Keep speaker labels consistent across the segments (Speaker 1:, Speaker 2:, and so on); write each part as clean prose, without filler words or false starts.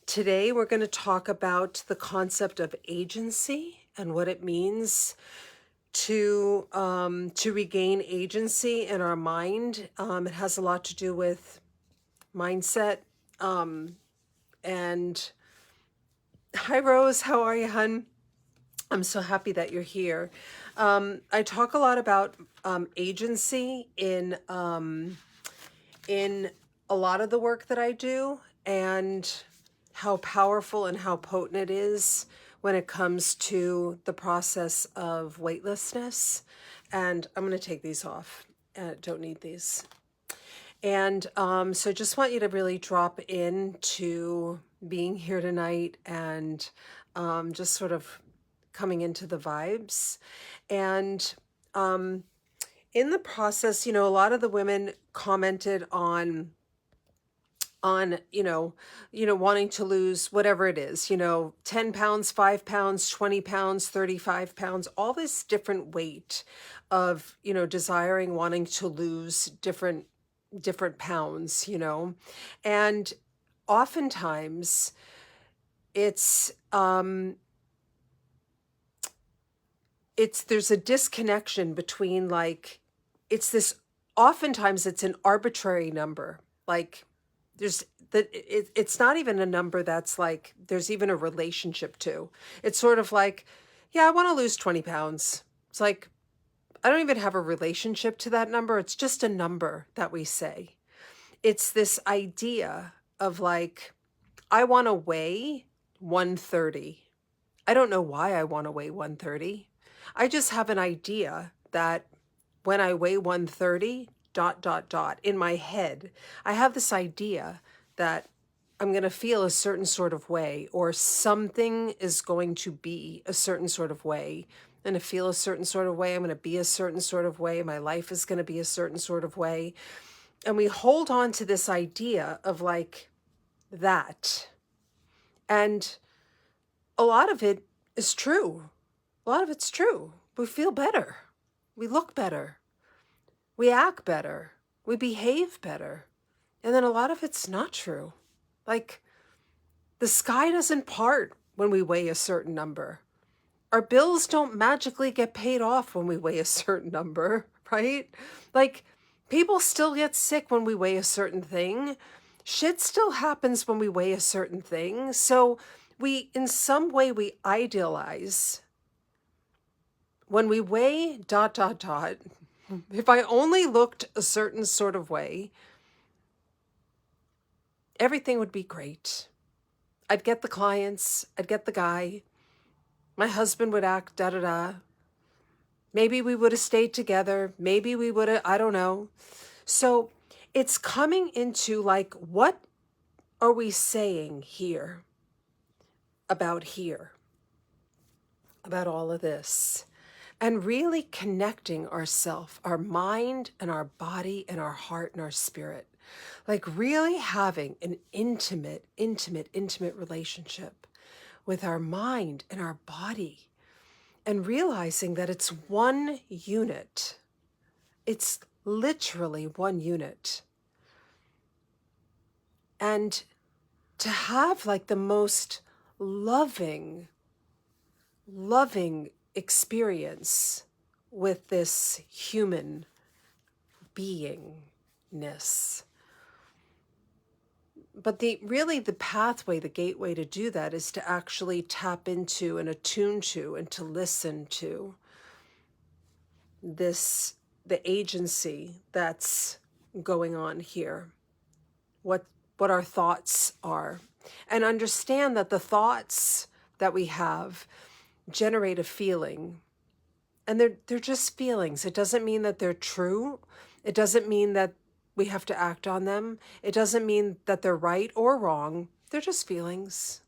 Speaker 1: Today we're going to talk about the concept of agency and what it means to regain agency in our mind. It has a lot to do with mindset. And hi, Rose. How are you, hun? I'm so happy that you're here. I talk a lot about agency in a lot of the work that I do, and how powerful and how potent it is when it comes to the process of weightlessness. And I'm going to take these off. Don't need these. And so just want you to really drop into being here tonight and just sort of coming into the vibes. And in the process, a lot of the women commented on wanting to lose whatever it is, 10 pounds, 5 pounds, 20 pounds, 35 pounds, all this different weight of, desiring, wanting to lose different pounds, and oftentimes it's there's a disconnection between, like, oftentimes it's an arbitrary number. Like, it's not even a number that's like there's even a relationship to. It's sort of like, yeah, I want to lose 20 pounds. It's like, I don't even have a relationship to that number. It's just a number that we say. It's this idea of, like, I want to weigh 130. I don't know why I want to weigh 130. I just have an idea that when I weigh 130, ... in my head, I have this idea that I'm going to feel a certain sort of way, or something is going to be a certain sort of way. I'm going to feel a certain sort of way. I'm going to be a certain sort of way. My life is going to be a certain sort of way. And we hold on to this idea of, like, that. And a lot of it is true. A lot of it's true. We feel better. We look better. We act better. We behave better. And then a lot of it's not true. Like, the sky doesn't part when we weigh a certain number. Our bills don't magically get paid off when we weigh a certain number, right? Like, people still get sick when we weigh a certain thing. Shit still happens when we weigh a certain thing. So in some way, we idealize when we weigh ... If I only looked a certain sort of way, everything would be great. I'd get the clients, I'd get the guy, my husband would act da-da-da. Maybe we would have stayed together. Maybe we would have, I don't know. So it's coming into, like, what are we saying here about all of this? And really connecting ourself, our mind and our body and our heart and our spirit. Like, really having an intimate relationship with our mind and our body. And realizing that it's one unit. It's literally one unit. And to have, like, the most loving experience with this human beingness. But the pathway, the gateway to do that is to actually tap into and attune to and to listen to the agency that's going on here. What our thoughts are. And understand that the thoughts that we have generate a feeling, and they're just feelings. It doesn't mean that they're true. It doesn't mean that we have to act on them. It doesn't mean that they're right or wrong. They're just feelings.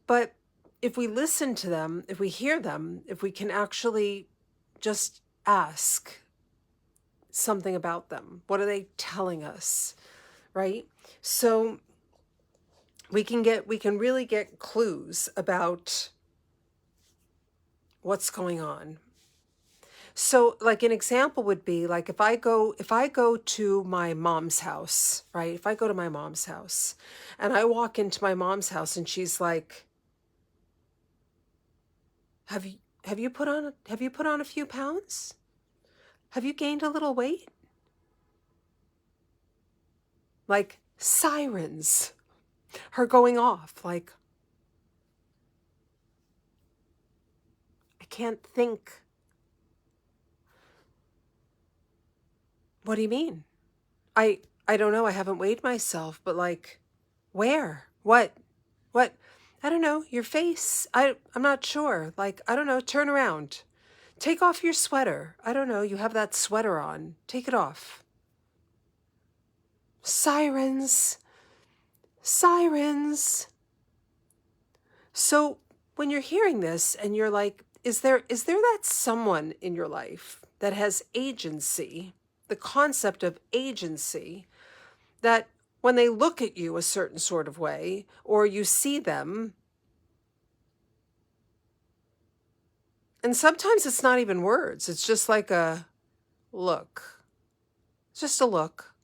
Speaker 1: But if we listen to them, if we hear them, if we can actually just ask something about them, what are they telling us, right? So we can really get clues about what's going on. So like an example would be like if I go to my mom's house, right? If I go to my mom's house and I walk into my mom's house and she's like, "Have you have you put on a few pounds? Have you gained a little weight?" Like sirens are going off. Like I can't think. What do you mean? I I don't know. I haven't weighed myself, but like where? What? What? I don't know. Your face. I'm not sure. Like I don't know. Turn around. Take off your sweater. I don't know. You have that sweater on. Take it off. Sirens. Sirens. So when you're hearing this and you're like, is there that someone in your life that has agency, the concept of agency, that when they look at you a certain sort of way, or you see them, and sometimes it's not even words, it's just like a look, just a look,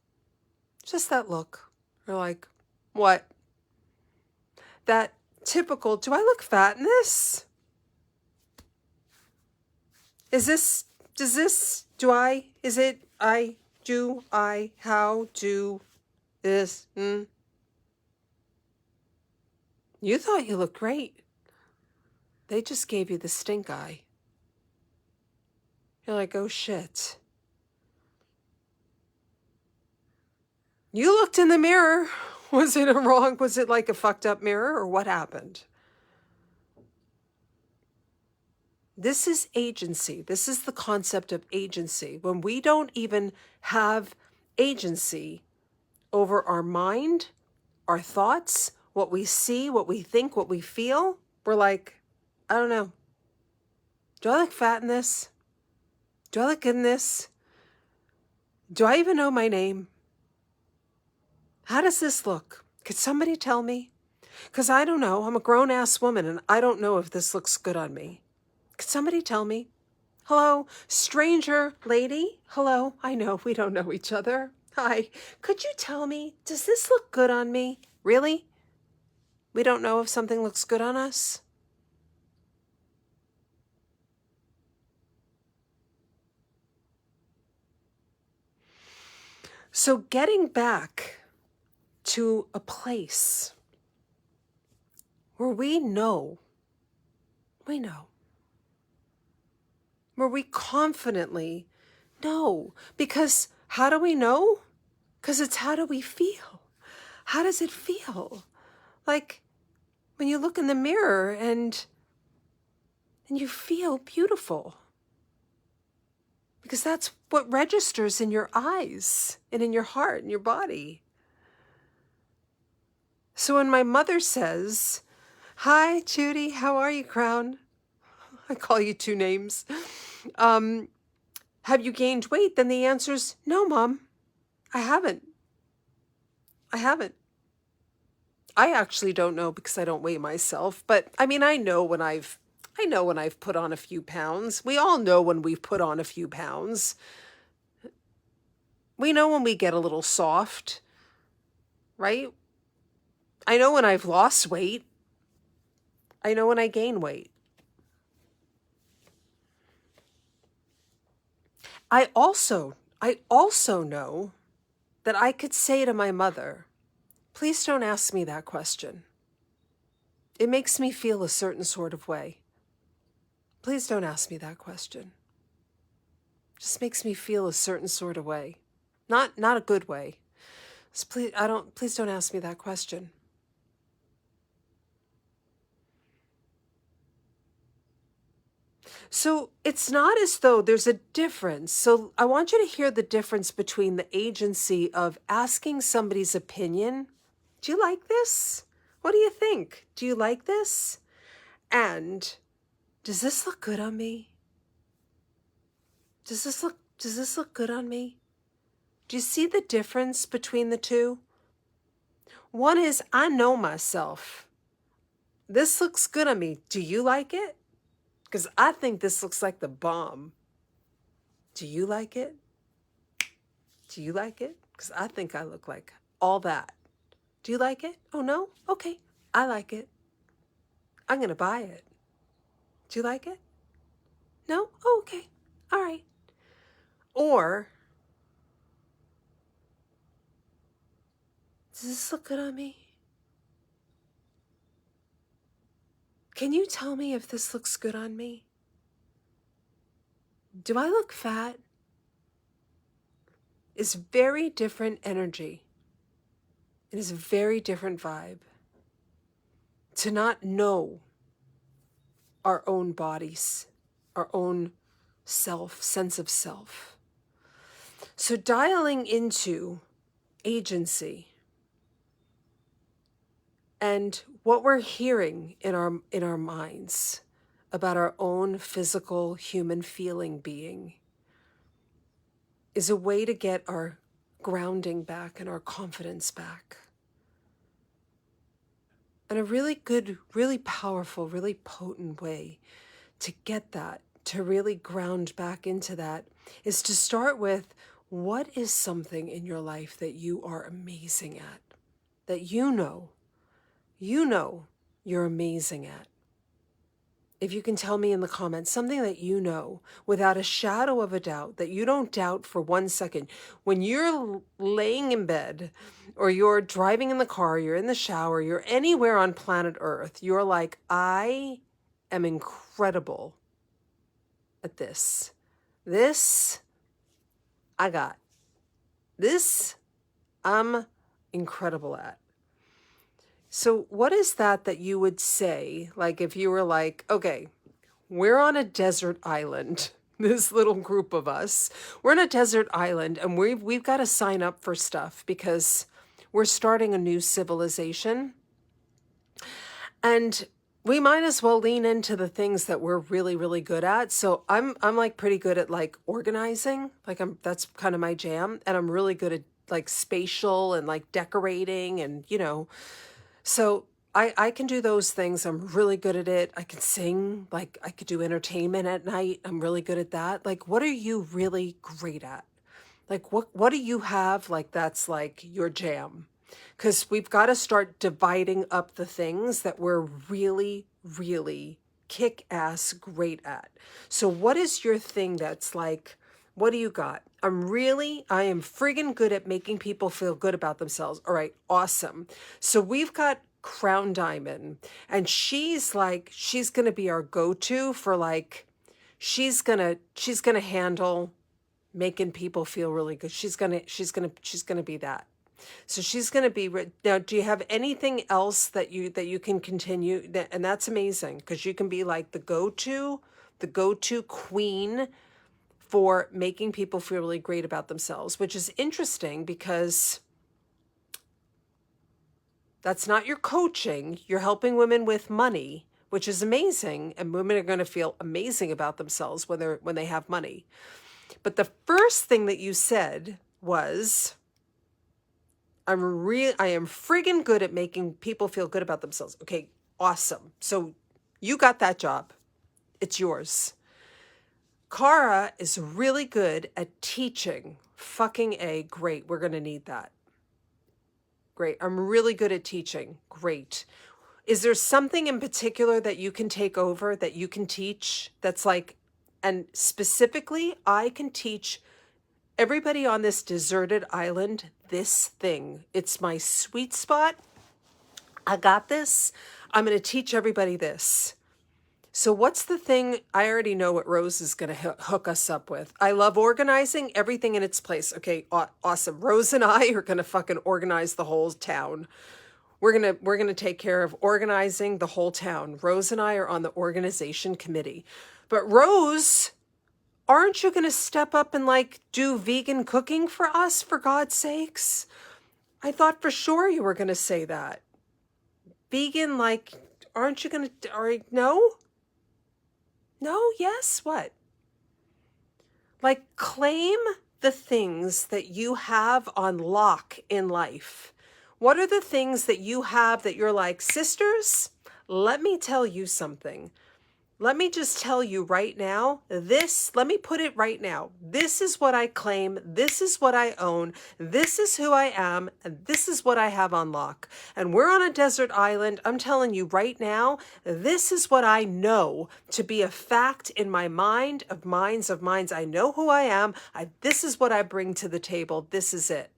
Speaker 1: just that look. You're like, what? That typical, do I look fat in this? Is this, does this, do I, is it, I, do, I, how, do, this, You thought you looked great. They just gave you the stink eye. You're like, oh shit. You looked in the mirror. Was it was it like a fucked up mirror or what happened? This is agency. This is the concept of agency. When we don't even have agency over our mind, our thoughts, what we see, what we think, what we feel, we're like, I don't know. Do I look fat in this? Do I look good in this? Do I even know my name? How does this look? Could somebody tell me? Because I don't know. I'm a grown-ass woman and I don't know if this looks good on me. Could somebody tell me? Hello, stranger lady? Hello, I know we don't know each other. Hi, could you tell me, does this look good on me? Really? We don't know if something looks good on us? So getting back to a place where we know, where we confidently know. Because how do we know? Because it's how do we feel? How does it feel? Like when you look in the mirror and you feel beautiful. Because that's what registers in your eyes and in your heart and your body. So when my mother says, "Hi, Judy, how are you, Crown?" I call you two names. Have you gained weight? Then the answer's no, Mom. I haven't. I haven't. I actually don't know because I don't weigh myself, but I mean, I know when I've put on a few pounds. We all know when we've put on a few pounds. We know when we get a little soft, right? I know when I've lost weight. I know when I gain weight. I also know that I could say to my mother, please don't ask me that question. It makes me feel a certain sort of way. Please don't ask me that question. It just makes me feel a certain sort of way. Not a good way. Please don't ask me that question. So it's not as though there's a difference. So I want you to hear the difference between the agency of asking somebody's opinion. Do you like this? What do you think? Do you like this? And does this look good on me? Does this look good on me? Do you see the difference between the two? One is, I know myself. This looks good on me. Do you like it? Because I think this looks like the bomb. Do you like it? Do you like it? Because I think I look like all that. Do you like it? Oh, no? Okay. I like it. I'm going to buy it. Do you like it? No? Oh, okay. All right. Or, does this look good on me? Can you tell me if this looks good on me? Do I look fat? It's very different energy. It is a very different vibe. To not know our own bodies, our own self, sense of self. So dialing into agency and what we're hearing in our minds about our own physical human feeling being is a way to get our grounding back and our confidence back. And a really good, really powerful, really potent way to get that, to really ground back into that, is to start with, what is something in your life that you are amazing at? That you know you're amazing at. If you can tell me in the comments something that you know without a shadow of a doubt, that you don't doubt for 1 second. When you're laying in bed or you're driving in the car, you're in the shower, you're anywhere on planet Earth, you're like, I am incredible at this. This I got. This I'm incredible at. So what is that you would say, like if you were like, okay, we're on a desert island, this little group of us, we're on a desert island and we've got to sign up for stuff because we're starting a new civilization. And we might as well lean into the things that we're really, really good at. So I'm like pretty good at like organizing, like that's kind of my jam. And I'm really good at like spatial and like decorating and, so I can do those things. I'm really good at it. I can sing, like I could do entertainment at night. I'm really good at that. Like, what are you really great at? Like, what do you have like that's like your jam? Because we've got to start dividing up the things that we're really, really kick-ass great at. So what is your thing that's like, what do you got? I am friggin' good at making people feel good about themselves. All right, awesome. So we've got Crown Diamond, and she's going to be our go-to for like, she's going to handle making people feel really good. She's going to be that. So she's going to be, now, do you have anything else that you can continue? And that's amazing because you can be like the go-to queen for making people feel really great about themselves, which is interesting because that's not your coaching. You're helping women with money, which is amazing. And women are going to feel amazing about themselves when they have money. But the first thing that you said was, I am friggin' good at making people feel good about themselves. Okay, awesome. So you got that job. It's yours. Cara is really good at teaching. Fucking A, great. We're going to need that. Great. I'm really good at teaching. Great. Is there something in particular that you can take over, that you can teach that's like, and specifically, I can teach everybody on this deserted island this thing. It's my sweet spot. I got this. I'm going to teach everybody this. So what's the thing? I already know what Rose is going to hook us up with. I love organizing everything in its place. Okay, awesome. Rose and I are going to fucking organize the whole town. We're going to take care of organizing the whole town. Rose and I are on the organization committee. But Rose, aren't you going to step up and like do vegan cooking for us, for God's sakes? I thought for sure you were going to say that. Vegan, like, aren't you going to, no? No, yes, what? Like, claim the things that you have on lock in life. What are the things that you have that you're like, sisters, let me tell you something. let me just tell you right now, let me put it right now. This is what I claim. This is what I own. This is who I am. And this is what I have on lock. And we're on a desert island. I'm telling you right now, this is what I know to be a fact in my mind of minds of minds. I know who I am. This is what I bring to the table. This is it.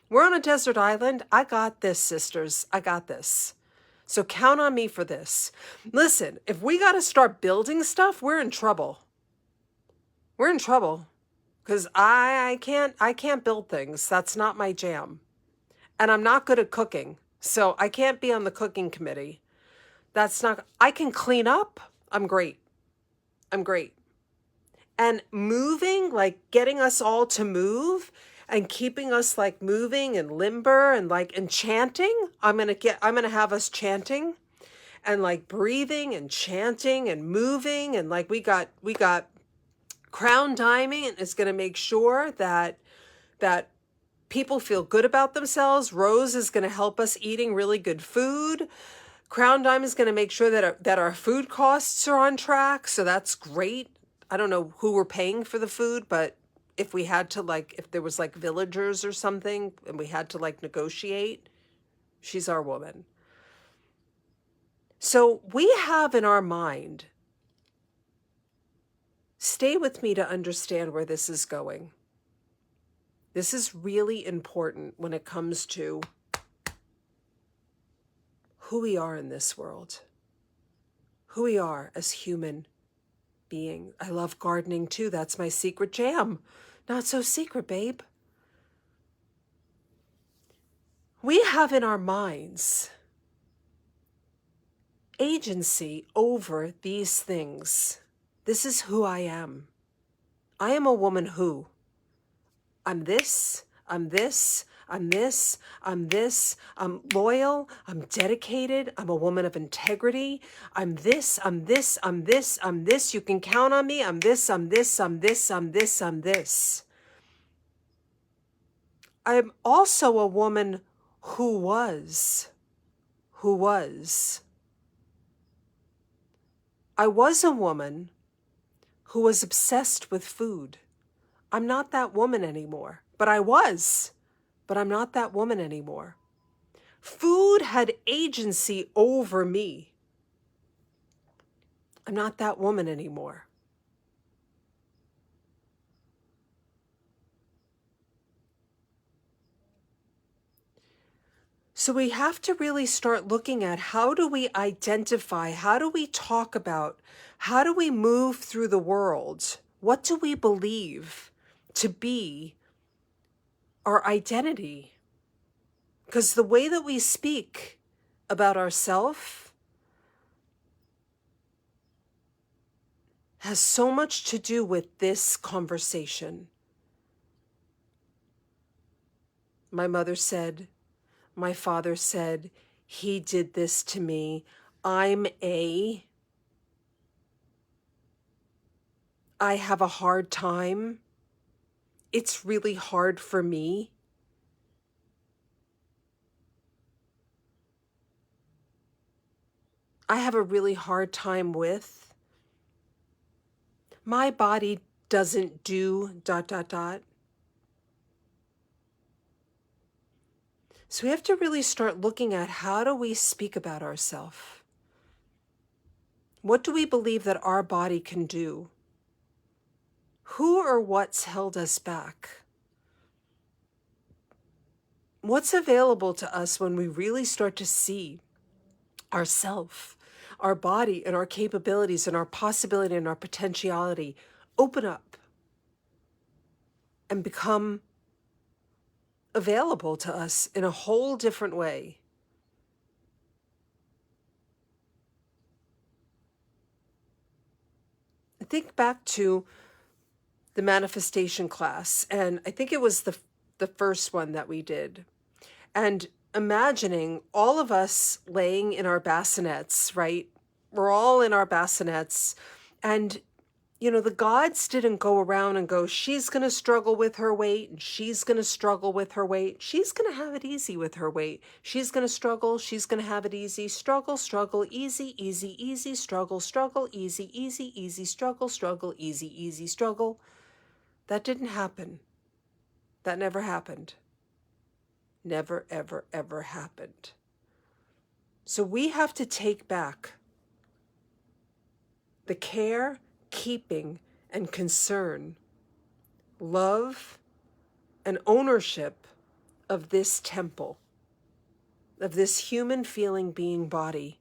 Speaker 1: We're on a desert island. I got this, sisters. I got this. So count on me for this. Listen, if we got to start building stuff, we're in trouble. We're in trouble because I can't build things. That's not my jam. And I'm not good at cooking. So I can't be on the cooking committee. I can clean up. I'm great. I'm great. And moving, like getting us all to move and keeping us like moving and limber and like and chanting. I'm going to have us chanting and like breathing and chanting and moving. And like we got Crown Diamond is going to make sure that people feel good about themselves. Rose is going to help us eating really good food. Crown Diamond is going to make sure that our food costs are on track. So that's great. I don't know who we're paying for the food, but if we had to if there was like villagers or something and we had to like negotiate, she's our woman. So we have in our mind, stay with me to understand where this is going. This is really important when it comes to who we are in this world, who we are as human being. I love gardening too. That's my secret jam. Not so secret, babe. We have in our minds agency over these things. This is who I am. I am a woman who. I'm this, I'm this, I'm this, I'm this, I'm loyal, I'm dedicated, I'm a woman of integrity, I'm this, I'm this, I'm this, I'm this, you can count on me, I'm this, I'm this, I'm this, I'm this, I'm this. I'm also a woman who was. I was a woman who was obsessed with food. I'm not that woman anymore, but I was. But I'm not that woman anymore. Food had agency over me. I'm not that woman anymore. So we have to really start looking at how do we identify, how do we talk about, how do we move through the world? What do we believe to be our identity? Because the way that we speak about ourselves has so much to do with this conversation. My mother said, my father said, he did this to me. I have a hard time. It's really hard for me. I have a really hard time with. My body doesn't do ... So we have to really start looking at how do we speak about ourselves? What do we believe that our body can do? Who or what's held us back? What's available to us when we really start to see ourself, our body and our capabilities and our possibility and our potentiality open up and become available to us in a whole different way? I think back to the manifestation class, and I think it was the first one that we did, and imagining all of us laying in our bassinets, right? We're all in our bassinets, and the gods didn't go around and go, she's going to struggle with her weight, and she's going to struggle with her weight. She's going to have it easy with her weight. She's going to struggle. She's going to have it easy. Struggle, struggle, easy, easy, easy, struggle, struggle, easy, easy, easy, struggle, struggle, easy, easy, struggle. That didn't happen. That never happened. Never, ever, ever happened. So we have to take back the care, keeping, and concern, love, and ownership of this temple, of this human feeling being body,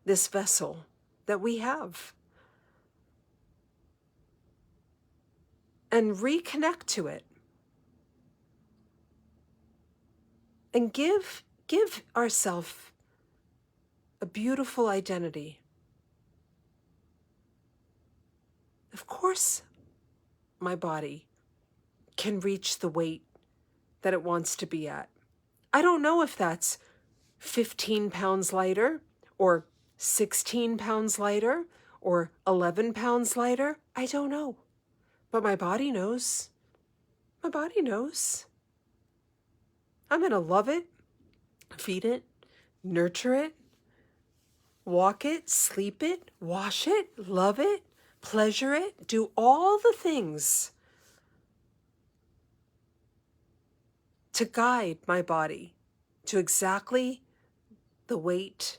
Speaker 1: this vessel that we have, and reconnect to it, and give ourselves a beautiful identity. Of course, my body can reach the weight that it wants to be at. I don't know if that's 15 pounds lighter or 16 pounds lighter or 11 pounds lighter. I don't know. But my body knows. My body knows. I'm going to love it, feed it, nurture it, walk it, sleep it, wash it, love it, pleasure it, do all the things to guide my body to exactly the weight,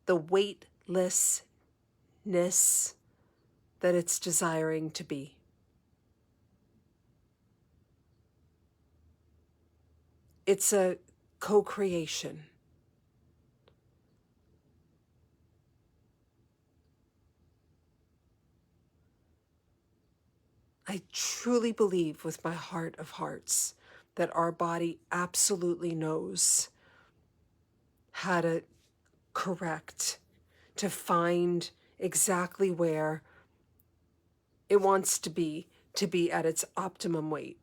Speaker 1: the weightlessness that it's desiring to be. It's a co-creation. I truly believe with my heart of hearts that our body absolutely knows how to correct, to find exactly where it wants to be at its optimum weight,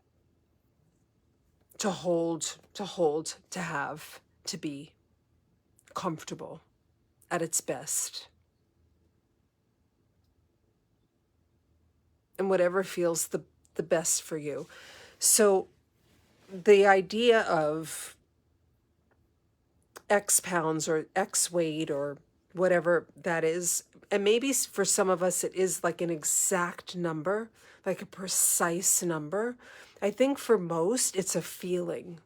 Speaker 1: to hold, to have, to be comfortable at its best. And whatever feels the best for you. So the idea of X pounds or X weight or whatever that is, and maybe for some of us it is like an exact number, like a precise number. I think for most it's a feeling.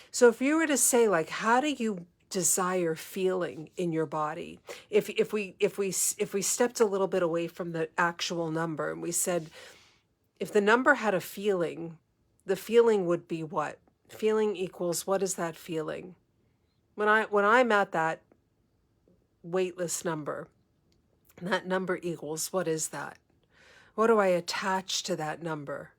Speaker 1: So if you were to say, like, how do you desire feeling in your body? If we stepped a little bit away from the actual number and we said, if the number had a feeling, the feeling would be what? Feeling equals, what is that feeling? When I'm at that weightless number, that number equals, what is that? What do I attach to that number?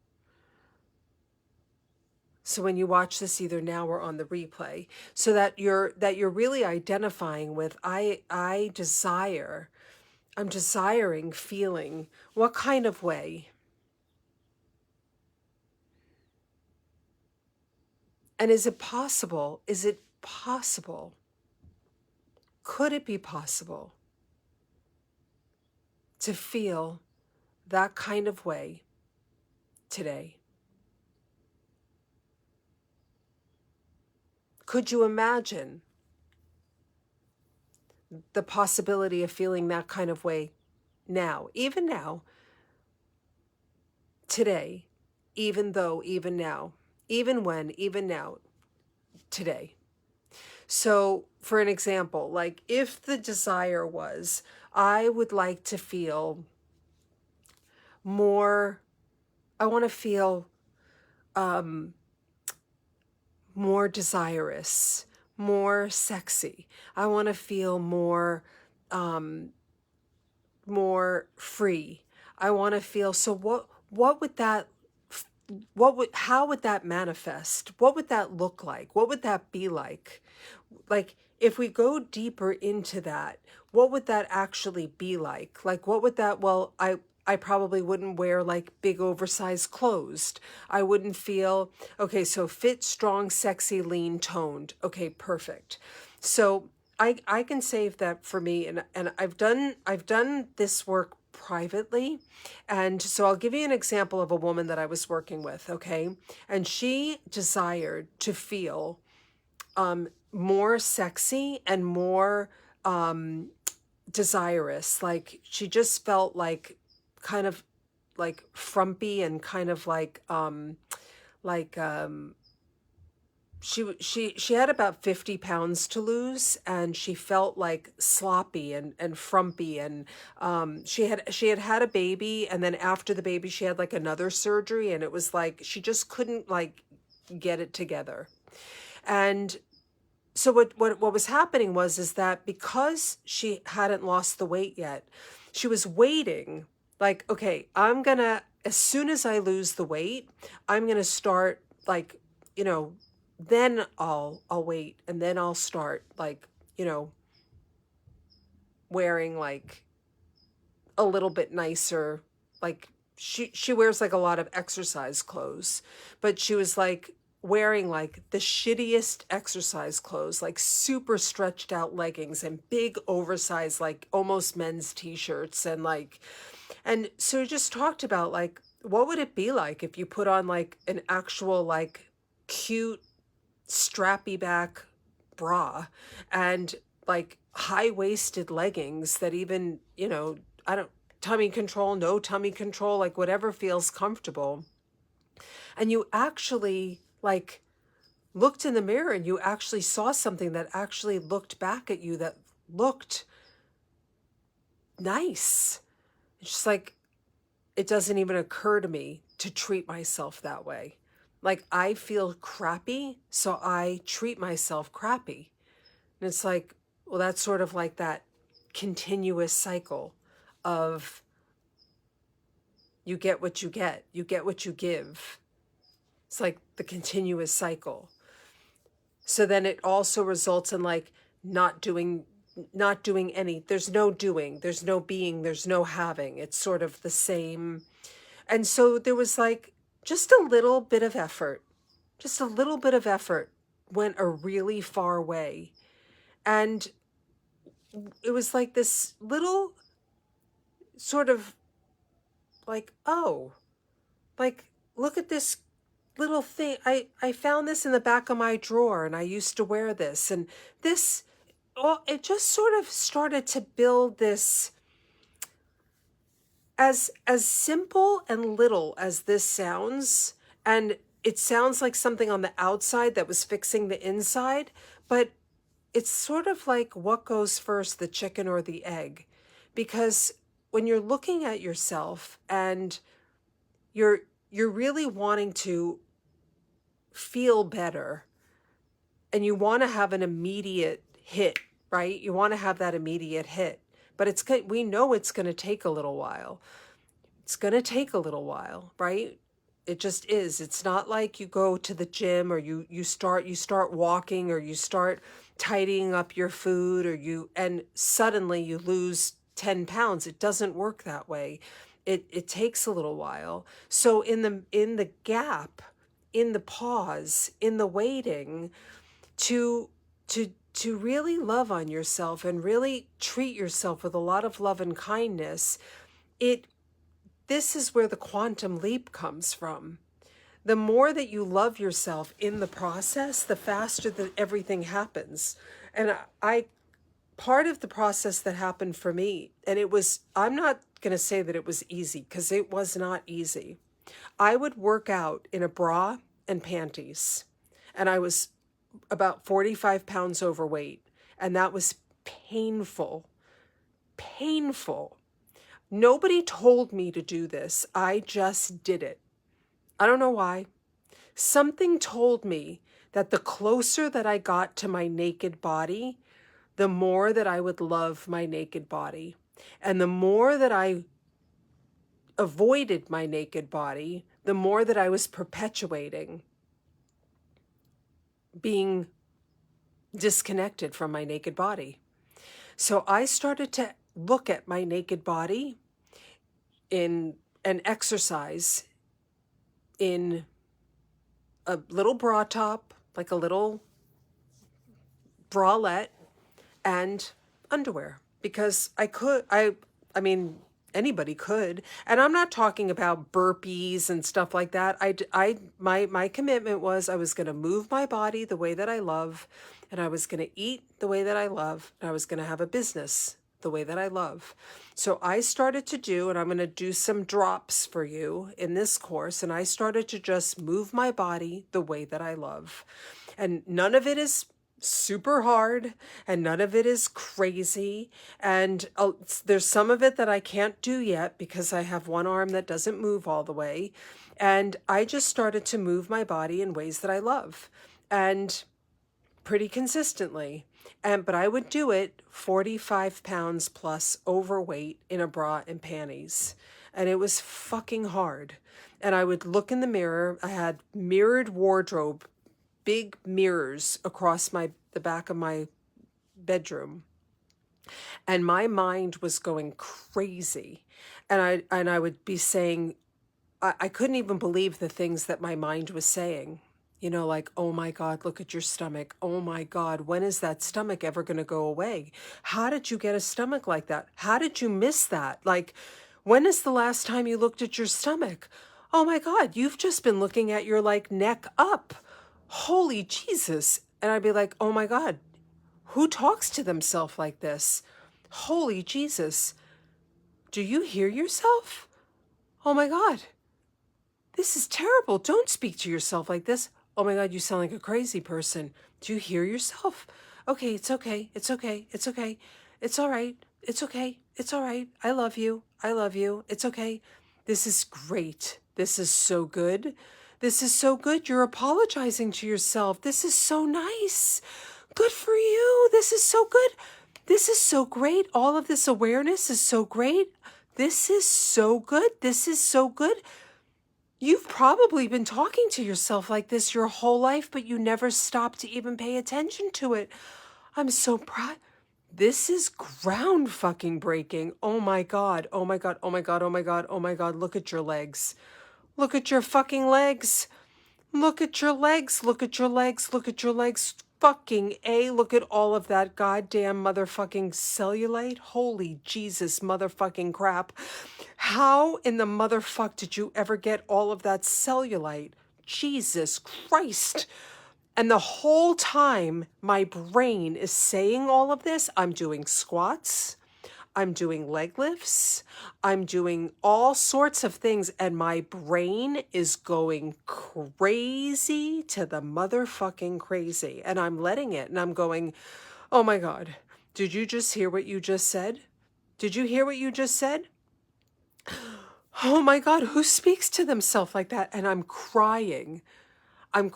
Speaker 1: So when you watch this either now or on the replay, so that you're really identifying with, I'm desiring feeling, what kind of way? And is it possible? Is it possible? Could it be possible to feel that kind of way today? Could you imagine the possibility of feeling that kind of way now, today, even now, today? So for an example, like if the desire was, I would like to feel more, I want to feel more desirous, more sexy. I want to feel more free. I want to feel, so what would that, how would that manifest? What would that look like? What would that be like? Like, if we go deeper into that, what would that actually be like? Like, what would that, well, I probably wouldn't wear like big oversized clothes. I wouldn't feel, okay, so fit, strong, sexy, lean, toned. Okay, perfect. So I can save that for me, and I've done this work privately. And so I'll give you an example of a woman that I was working with, okay? And she desired to feel more sexy and more desirous. Like she just felt like kind of like frumpy and kind of like she had about 50 pounds to lose, and she felt like sloppy and frumpy, and she had had a baby, and then after the baby she had like another surgery, and it was like she just couldn't like get it together. And so what was happening was is that because she hadn't lost the weight yet, she was waiting like, okay, I'm gonna, as soon as I lose the weight, I'm gonna start like, you know, then I'll wait, and then I'll start like, you know, wearing like a little bit nicer, like she wears like a lot of exercise clothes, but she was like wearing like the shittiest exercise clothes, like super stretched out leggings and big oversized like almost men's t-shirts, and like, and so we just talked about like what would it be like if you put on like an actual like cute strappy back bra and like high-waisted leggings that even, you know, I don't, tummy control, no tummy control, like whatever feels comfortable. And you actually like looked in the mirror and you actually saw something that actually looked back at you that looked nice. It's just like, it doesn't even occur to me to treat myself that way. Like I feel crappy, so I treat myself crappy. And it's like, well, that's sort of like that continuous cycle of you get what you get what you give. It's like the continuous cycle. So then it also results in like not doing any, there's no doing, there's no being, there's no having. It's sort of the same. And so there was like just a little bit of effort, just a little bit of effort went a really far way. And it was like this little sort of like, oh, like, look at this little thing. I found this in the back of my drawer and I used to wear this. And this, oh, it just sort of started to build this, as simple and little as this sounds, and it sounds like something on the outside that was fixing the inside, but it's sort of like what goes first, the chicken or the egg? Because when you're looking at yourself and you're really wanting to feel better and you want to have an immediate hit, right? You want to have that immediate hit, but we know it's going to take a little while. It's going to take a little while, right? It just is. It's not like you go to the gym or you start walking or you start tidying up your food and suddenly you lose 10 pounds. It doesn't work that way. It takes a little while. So in the gap, in the pause, in the waiting, to to really love on yourself and really treat yourself with a lot of love and kindness, this is where the quantum leap comes from. The more that you love yourself in the process, the faster that everything happens. And I part of the process that happened for me, and I'm not going to say that it was easy, because it was not easy. I would work out in a bra and panties, and I was about 45 pounds overweight, and that was painful, painful. Nobody told me to do this. I just did it. I don't know why. Something told me that the closer that I got to my naked body, the more that I would love my naked body. And the more that I avoided my naked body, the more that I was perpetuating being disconnected from my naked body. So I started to look at my naked body in an exercise in a little bra top, like a little bralette, and underwear, because I mean, anybody could. And I'm not talking about burpees and stuff like that. My commitment was I was going to move my body the way that I love, and I was going to eat the way that I love, and I was going to have a business the way that I love. So I started to do, and I'm going to do some drops for you in this course, and I started to just move my body the way that I love. And none of it is super hard, and none of it is crazy, and there's some of it that I can't do yet because I have one arm that doesn't move all the way, and I just started to move my body in ways that I love, and pretty consistently. But I would do it 45 pounds plus overweight in a bra and panties, and it was fucking hard. And I would look in the mirror. I had mirrored wardrobe, big mirrors across the back of my bedroom, and my mind was going crazy, and I would be saying, I couldn't even believe the things that my mind was saying, like, oh my God, look at your stomach, oh my God, when is that stomach ever going to go away? How did you get a stomach like that? How did you miss that? Like, when is the last time you looked at your stomach? Oh my God, you've just been looking at your like neck up. Holy Jesus. And I'd be like, oh my God, who talks to themselves like this? Holy Jesus. Do you hear yourself? Oh my God, this is terrible. Don't speak to yourself like this. Oh my God, you sound like a crazy person. Do you hear yourself? Okay, it's okay. It's okay. It's okay. It's all right. It's okay. It's all right. I love you. I love you. It's okay. This is great. This is so good. This is so good. You're apologizing to yourself. This is so nice. Good for you. This is so good. This is so great. All of this awareness is so great. This is so good. This is so good. You've probably been talking to yourself like this your whole life, but you never stopped to even pay attention to it. I'm so proud. This is ground fucking breaking. Oh my God. Oh my God. Oh my God. Oh my God. Oh my God. Look at your legs. Look at your fucking legs. Look at your legs. Look at your legs. Look at your legs. Fucking A. Look at all of that goddamn motherfucking cellulite. Holy Jesus motherfucking crap. How in the motherfuck did you ever get all of that cellulite? Jesus Christ. And the whole time my brain is saying all of this, I'm doing squats, I'm doing leg lifts, I'm doing all sorts of things, and my brain is going crazy to the motherfucking crazy. And I'm letting it, and I'm going, oh my God, did you just hear what you just said? Did you hear what you just said? Oh my God, who speaks to themselves like that? And I'm crying. I'm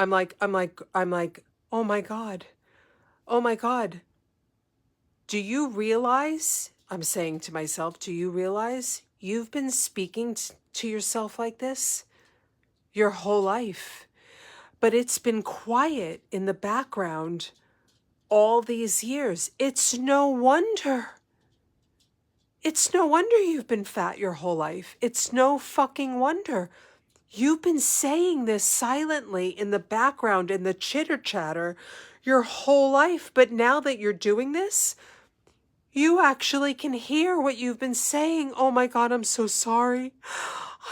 Speaker 1: like, oh my God. Oh my God. Do you realize, I'm saying to myself, do you realize you've been speaking to yourself like this your whole life? But it's been quiet in the background all these years. It's no wonder. It's no wonder you've been fat your whole life. It's no fucking wonder. You've been saying this silently in the background, in the chitter chatter, your whole life. But now that you're doing this, you actually can hear what you've been saying. Oh my God, I'm so sorry.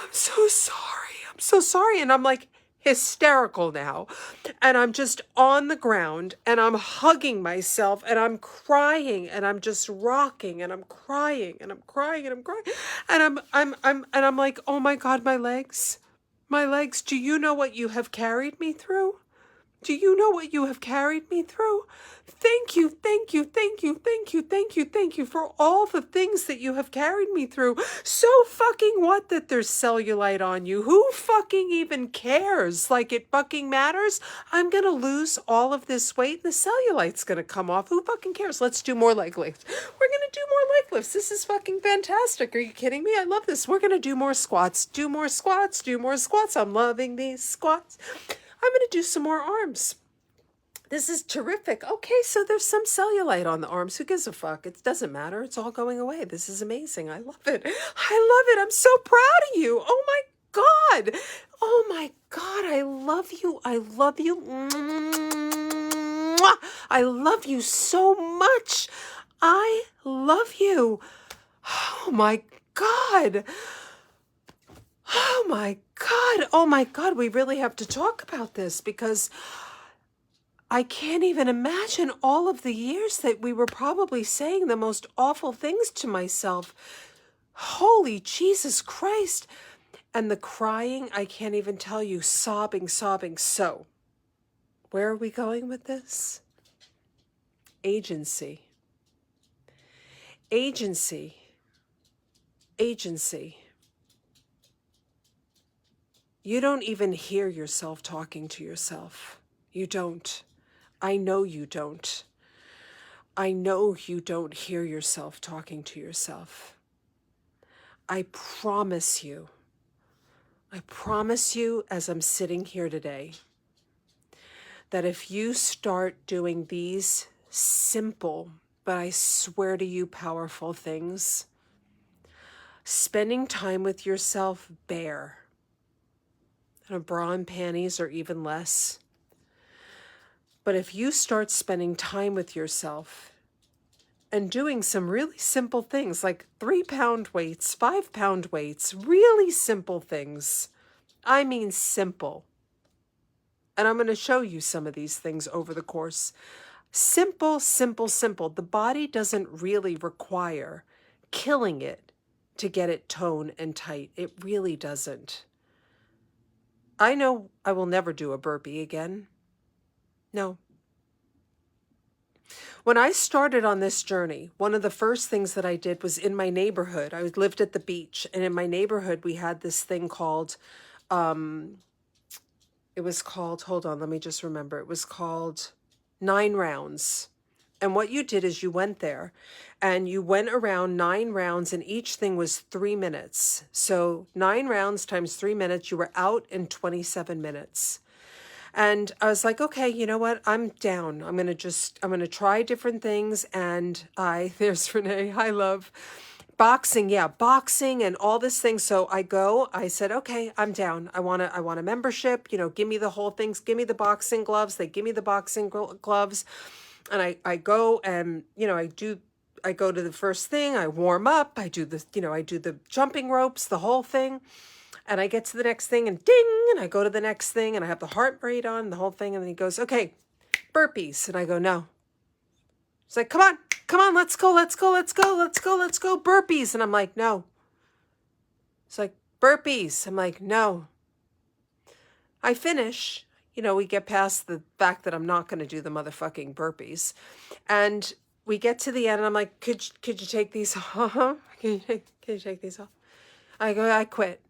Speaker 1: I'm so sorry. I'm so sorry. And I'm like hysterical now. And I'm just on the ground and I'm hugging myself and I'm crying and I'm just rocking and I'm crying and I'm crying and I'm crying. And I'm like, oh my God, my legs. My legs, do you know what you have carried me through? Do you know what you have carried me through? Thank you, thank you, thank you, thank you, thank you, thank you for all the things that you have carried me through. So fucking what that there's cellulite on you? Who fucking even cares? Like it fucking matters? I'm going to lose all of this weight and the cellulite's going to come off. Who fucking cares? Let's do more leg lifts. We're going to do more leg lifts. This is fucking fantastic. Are you kidding me? I love this. We're going to do more squats. Do more squats. Do more squats. I'm loving these squats. I'm going to do some more arms. This is terrific. Okay, so there's some cellulite on the arms. Who gives a fuck? It doesn't matter. It's all going away. This is amazing. I love it. I love it. I'm so proud of you. Oh my God. Oh my God. I love you. I love you. Mwah. I love you so much. I love you. Oh my God. Oh my God. Oh my God. We really have to talk about this because I can't even imagine all of the years that we were probably saying the most awful things to myself. Holy Jesus Christ. And the crying, I can't even tell you, sobbing. So, where are we going with this? Agency. Agency. Agency. You don't even hear yourself talking to yourself. You don't. I know you don't. I know you don't hear yourself talking to yourself. I promise you as I'm sitting here today, that if you start doing these simple, but I swear to you, powerful things, spending time with yourself bare, in a bra and panties or even less. But if you start spending time with yourself and doing some really simple things like 3-pound weights, 5-pound weights, really simple things. I mean simple. And I'm going to show you some of these things over the course. Simple. The body doesn't really require killing it to get it toned and tight. It really doesn't. I know I will never do a burpee again. No. When I started on this journey, one of the first things that I did was in my neighborhood. I lived at the beach, and in my neighborhood, we had this thing called, it was called, hold on, let me just remember. It was called 9 rounds. And what you did is you went there and you went around 9 rounds, and each thing was 3 minutes. So 9 rounds times 3 minutes, you were out in 27 minutes. And I was like, okay, you know what? I'm down. I'm going to try different things. And there's Renee. Hi, love. Boxing. Yeah. Boxing and all this thing. So I said, okay, I'm down. I want a membership, give me the whole things. Give me the boxing gloves. They give me the boxing gloves. And I go and, I go to the first thing. I warm up. I do the jumping ropes, the whole thing. And I get to the next thing and ding, and I go to the next thing and I have the heart rate on, the whole thing. And then he goes, okay, burpees. And I go, no. He's like, come on, let's go, burpees. And I'm like, no. It's like, burpees. I'm like, no. I finish, we get past the fact that I'm not going to do the motherfucking burpees. And we get to the end and I'm like, could you take these off? Can you take these off? I go, I quit.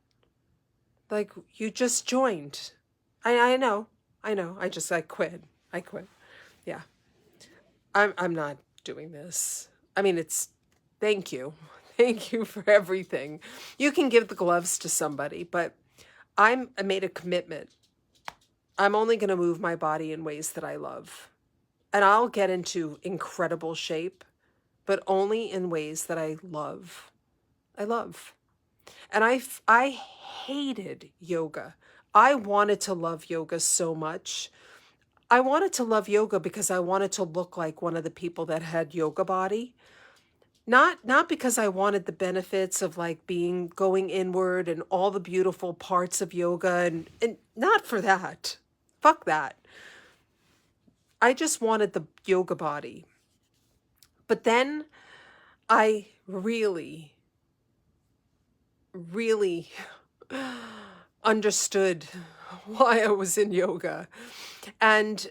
Speaker 1: Like, you just joined. I know. I quit. Yeah. I'm not doing this. I mean, thank you. Thank you for everything. You can give the gloves to somebody, but I made a commitment. I'm only going to move my body in ways that I love. And I'll get into incredible shape, but only in ways that I love. I love. And I hated yoga. I wanted to love yoga so much. I wanted to love yoga because I wanted to look like one of the people that had yoga body. Not because I wanted the benefits of like going inward and all the beautiful parts of yoga and not for that. Fuck that. I just wanted the yoga body. But then I really understood why I was in yoga and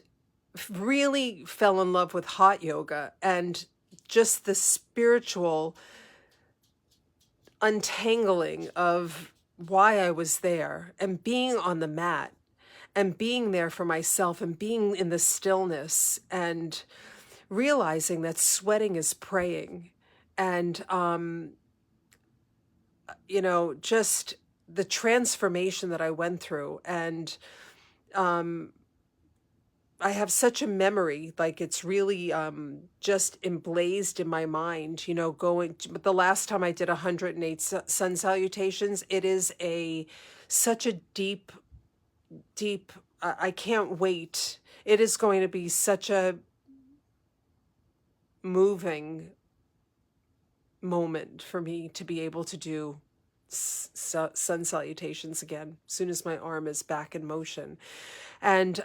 Speaker 1: really fell in love with hot yoga and just the spiritual untangling of why I was there and being on the mat and being there for myself and being in the stillness and realizing that sweating is praying and just the transformation that I went through. And I have such a memory, like it's really just emblazed in my mind, but the last time I did 108 sun salutations, it is such a deep, I can't wait. It is going to be such a moving moment for me to be able to do sun salutations again as soon as my arm is back in motion. And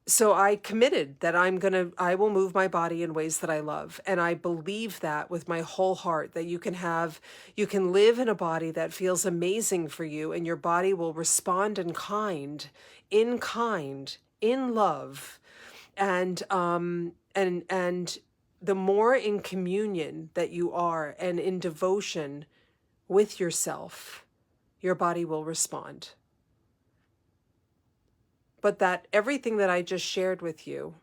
Speaker 1: so I committed that I will move my body in ways that I love. And I believe that with my whole heart, that you can live in a body that feels amazing for you, and your body will respond in kind, in love. And the more in communion that you are and in devotion with yourself, your body will respond. But that everything that I just shared with you,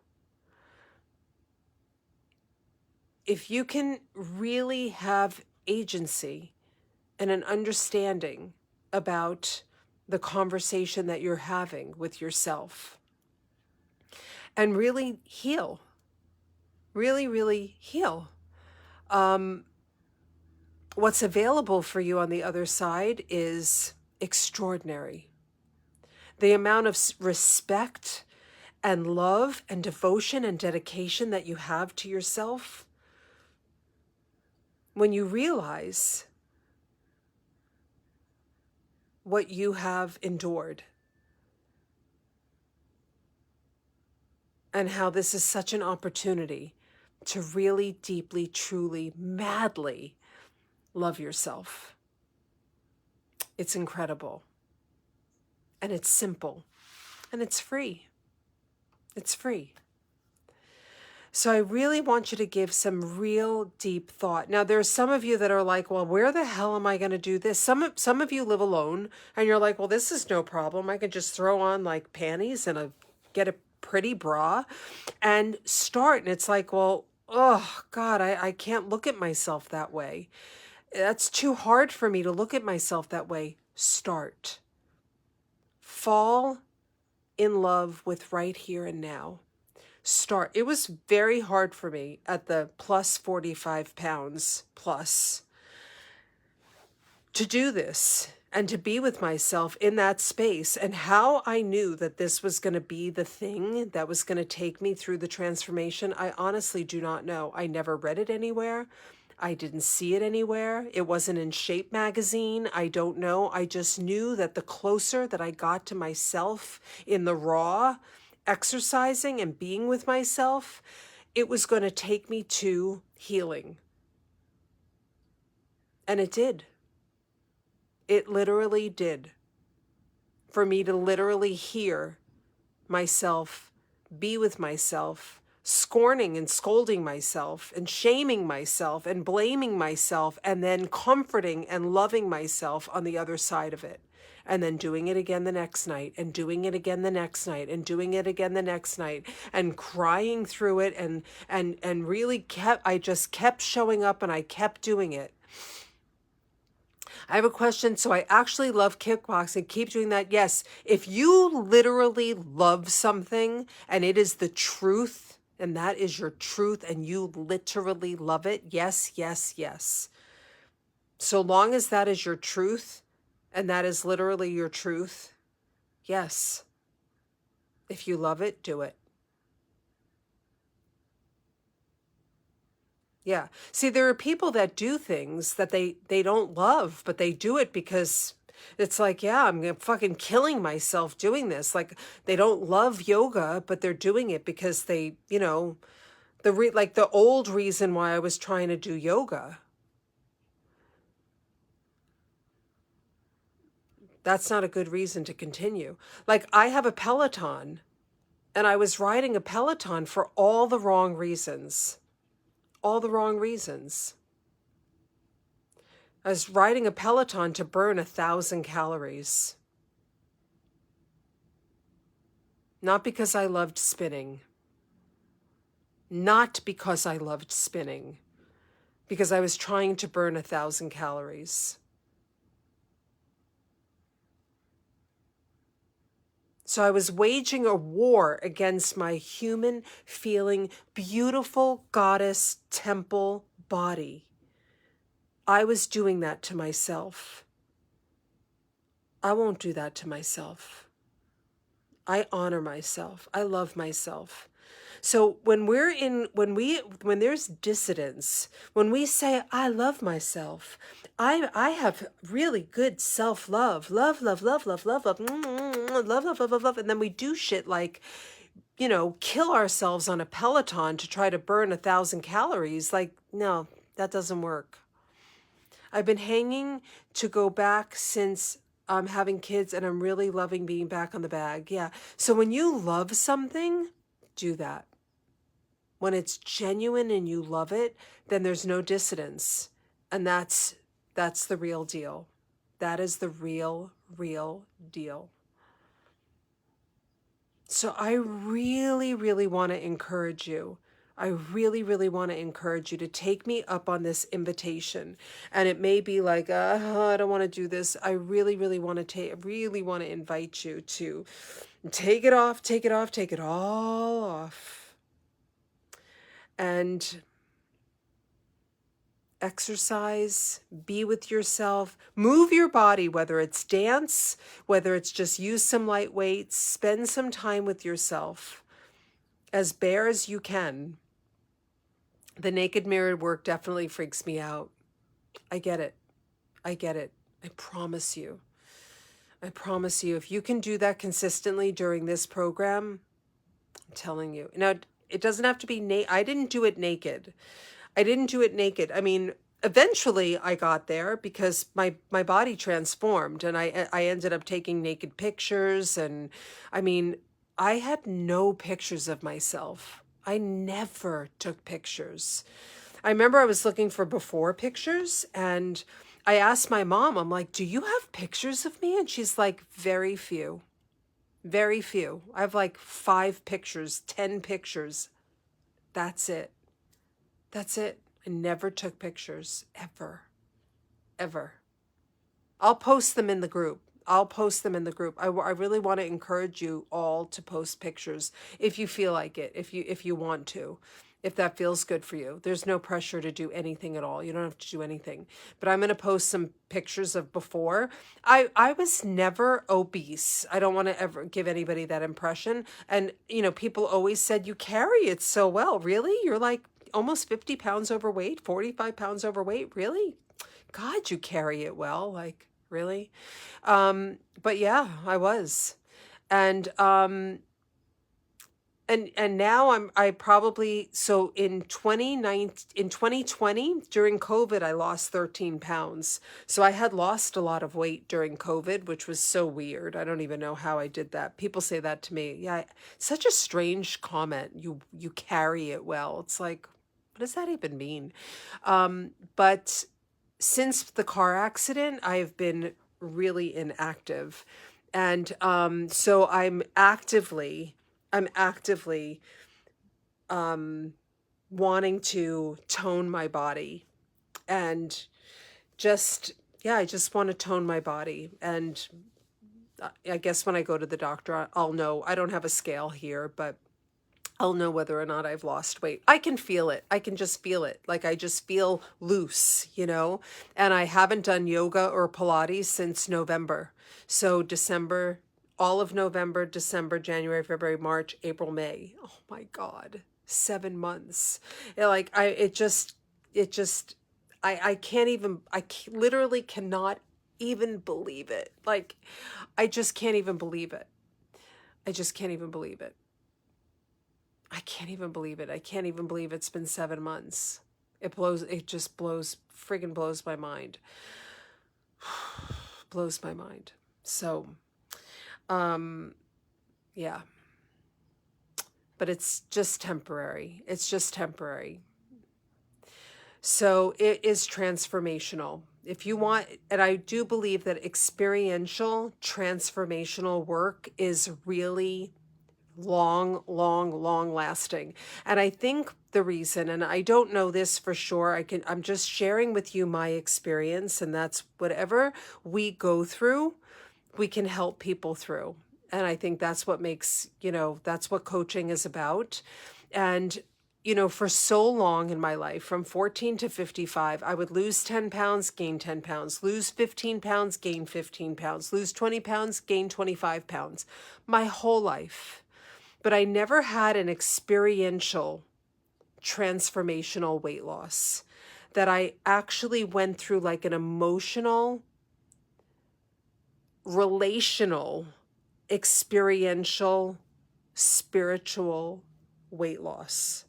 Speaker 1: if you can really have agency and an understanding about the conversation that you're having with yourself, and really heal, really heal, what's available for you on the other side is extraordinary. The amount of respect and love and devotion and dedication that you have to yourself, when you realize what you have endured and how this is such an opportunity to really deeply, truly, madly love yourself. It's incredible. And it's simple. And it's free. It's free. So I really want you to give some real deep thought. Now, there's some of you that are like, well, where the hell am I going to do this? Some of you live alone and you're like, well, this is no problem. I can just throw on like panties and get a pretty bra and start. And it's like, well, oh God, I can't look at myself that way. That's too hard for me to look at myself that way. Start. Fall in love with right here and now. Start. It was very hard for me at the plus 45 pounds plus to do this and to be with myself in that space. And how I knew that this was going to be the thing that was going to take me through the transformation, I honestly do not know. I never read it anywhere. I didn't see it anywhere. It wasn't in Shape magazine. I don't know. I just knew that the closer that I got to myself in the raw, exercising and being with myself, it was going to take me to healing. And it did. It literally did. For me to literally hear myself, be with myself, scorning and scolding myself and shaming myself and blaming myself, and then comforting and loving myself on the other side of it. And then doing it again the next night, and doing it again the next night, and doing it again the next night, and crying through it, and really I just kept showing up and I kept doing it. I have a question. So I actually love kickboxing. Keep doing that. Yes. If you literally love something and it is the truth, and that is your truth, and you literally love it, yes, yes, yes. So long as that is your truth, and that is literally your truth, yes. If you love it, do it. Yeah. See, there are people that do things that they don't love, but they do it because it's like, yeah, I'm fucking killing myself doing this. Like, they don't love yoga, but they're doing it because they, like the old reason why I was trying to do yoga. That's not a good reason to continue. Like, I have a Peloton, and I was riding a Peloton for all the wrong reasons. All the wrong reasons. I was riding a Peloton to burn 1,000 calories. Not because I loved spinning. Not because I loved spinning. Because I was trying to burn 1,000 calories. So I was waging a war against my human feeling, beautiful goddess temple body. I was doing that to myself. I won't do that to myself. I honor myself. I love myself. So when there's dissidence, when we say, I love myself, I have really good self-love, love, and then we do shit like, kill ourselves on a Peloton to try to burn 1,000 calories. Like, no, that doesn't work. I've been hanging to go back since I'm having kids, and I'm really loving being back on the bag. Yeah. So when you love something, do that. When it's genuine and you love it, then there's no dissidence. And that's the real deal. That is the real deal. So I really, really want to encourage you. I really want to encourage you to take me up on this invitation. And it may be like, I don't want to do this. I really want to invite you to take it off, take it all off. And exercise, be with yourself, move your body, whether it's dance, whether it's just use some light weights, spend some time with yourself, as bare as you can. The naked mirrored work definitely freaks me out. I get it. I promise you. If you can do that consistently during this program, I'm telling you. Now, it doesn't have to be I didn't do it naked. I mean, eventually I got there because my body transformed, and I ended up taking naked pictures. And I mean, I had no pictures of myself. I never took pictures. I remember I was looking for before pictures, and I asked my mom, I'm like, do you have pictures of me? And she's like, very few. Very few. I have like 5 pictures, 10 pictures. That's it. I never took pictures, ever. I'll post them in the group. I really want to encourage you all to post pictures if you feel like it, if you want to, if that feels good for you. There's no pressure to do anything at all. You don't have to do anything. But I'm going to post some pictures of before. I was never obese. I don't want to ever give anybody that impression. And, people always said, you carry it so well. Really? You're like almost 50 pounds overweight, 45 pounds overweight. Really? God, you carry it well. Like, really? But yeah, I was. And now I probably, so in 2020 during COVID, I lost 13 pounds. So I had lost a lot of weight during COVID, which was so weird. I don't even know how I did that. People say that to me. Yeah, such a strange comment. You carry it well. It's like, what does that even mean? But since the car accident, I have been really inactive. And so I'm actively wanting to tone my body, and I just want to tone my body. And I guess when I go to the doctor, I'll know. I don't have a scale here, but I'll know whether or not I've lost weight. I can feel it. I can just feel it. Like, I just feel loose, and I haven't done yoga or Pilates since November. So December, all of November, December, January, February, March, April, May. Oh my God, 7 months. I literally cannot even believe it. Like, I just can't even believe it. I can't even believe it. I can't even believe it's been 7 months. It just friggin' blows my mind. Blows my mind. So, yeah. But it's just temporary. So it is transformational. If you want, and I do believe that experiential transformational work is really long lasting. And I think the reason, and I don't know this for sure, I'm just sharing with you my experience, and that's whatever we go through, we can help people through. And I think that's what makes, that's what coaching is about. And for so long in my life, from 14 to 55, I would lose 10 pounds, gain 10 pounds, lose 15 pounds, gain 15 pounds, lose 20 pounds, gain 25 pounds, my whole life. but I never had an experiential transformational weight loss, that I actually went through like an emotional, relational, experiential, spiritual weight loss.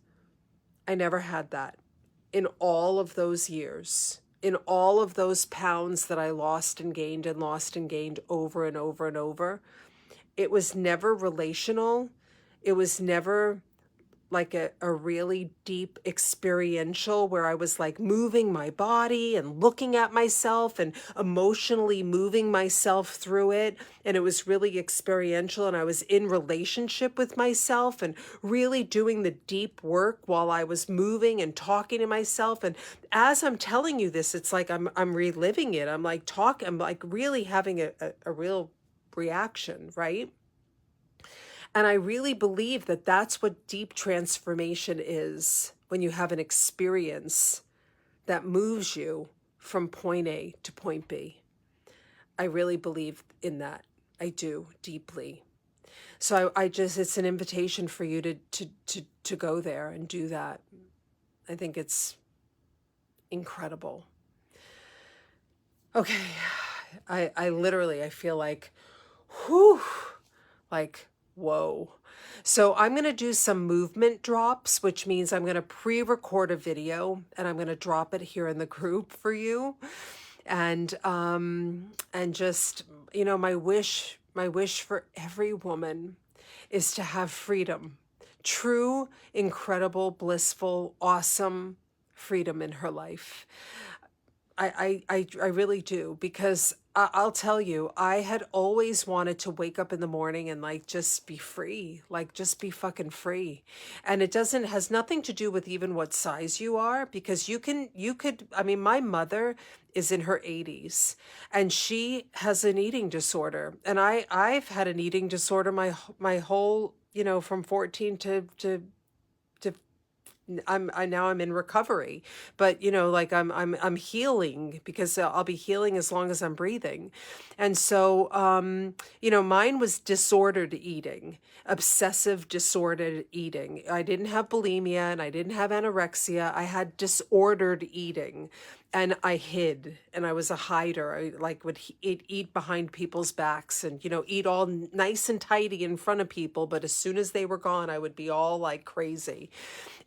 Speaker 1: I never had that in all of those years, in all of those pounds that I lost and gained and lost and gained over and over and over. It was never relational. It was never like a really deep experiential where I was like moving my body and looking at myself and emotionally moving myself through it. And it was really experiential, and I was in relationship with myself and really doing the deep work while I was moving and talking to myself. And as I'm telling you this, it's like I'm reliving it. I'm like really having a real reaction, right? And I really believe that that's what deep transformation is, when you have an experience that moves you from point A to point B. I really believe in that. I do, deeply. So I just, it's an invitation for you to go there and do that. I think it's incredible. Okay. I literally, I feel like, whew, like, whoa. So I'm going to do some movement drops, which means I'm going to pre-record a video and I'm going to drop it here in the group for you. And just, you know, my wish for every woman is to have freedom, true, incredible, blissful, awesome freedom in her life. I really do, because I'll tell you, I had always wanted to wake up in the morning and like just be free, like just be fucking free. And it has nothing to do with even what size you are, because you could, I mean, my mother is in her 80s and she has an eating disorder. And I've had an eating disorder my whole, you know, from 14 to now I'm in recovery, but you know, like I'm healing, because I'll be healing as long as I'm breathing. And so, you know, mine was disordered eating, obsessive disordered eating. I didn't have bulimia and I didn't have anorexia. I had disordered eating, and I hid, and I was a hider. I like would eat behind people's backs and, you know, eat all nice and tidy in front of people. But as soon as they were gone, I would be all like crazy.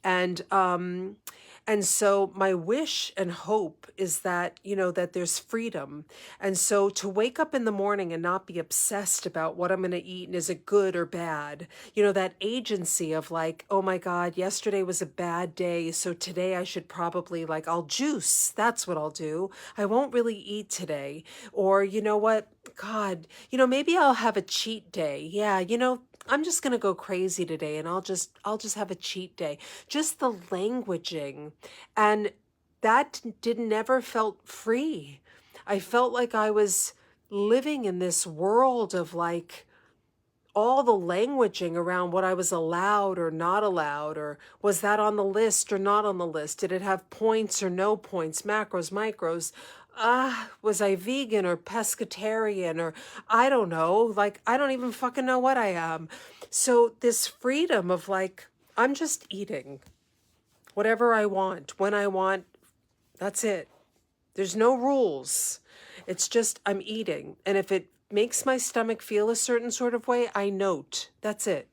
Speaker 1: And so my wish and hope is that, you know, that there's freedom. And so to wake up in the morning and not be obsessed about what I'm going to eat and is it good or bad, you know, that agency of like, oh my God, yesterday was a bad day, so today I should probably, like, I'll juice. That's what I'll do. I won't really eat today. Or, you know what, God, you know, maybe I'll have a cheat day. Yeah, you know, I'm just going to go crazy today and I'll just have a cheat day. Just the languaging. And that never felt free. I felt like I was living in this world of like all the languaging around what I was allowed or not allowed, or was that on the list or not on the list? Did it have points or no points, macros, micros? Was I vegan or pescatarian, or I don't know, like I don't even fucking know what I am. So this freedom of like, I'm just eating whatever I want, when I want, that's it. There's no rules. It's just I'm eating. And if it makes my stomach feel a certain sort of way, I note. That's it.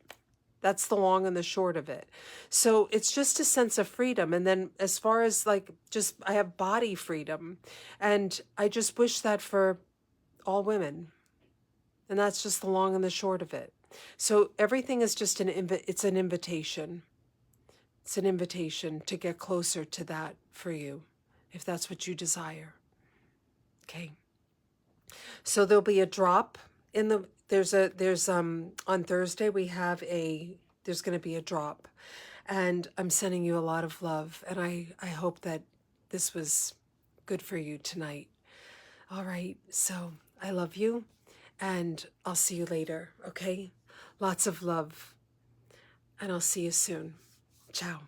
Speaker 1: That's the long and the short of it. So it's just a sense of freedom. And then as far as like, just, I have body freedom. And I just wish that for all women. And that's just the long and the short of it. So everything is just it's an invitation. It's an invitation to get closer to that for you, if that's what you desire. Okay. So there'll be a drop in the, on Thursday there's going to be a drop, and I'm sending you a lot of love, and I hope that this was good for you tonight. All right. So I love you, and I'll see you later. Okay. Lots of love, and I'll see you soon. Ciao.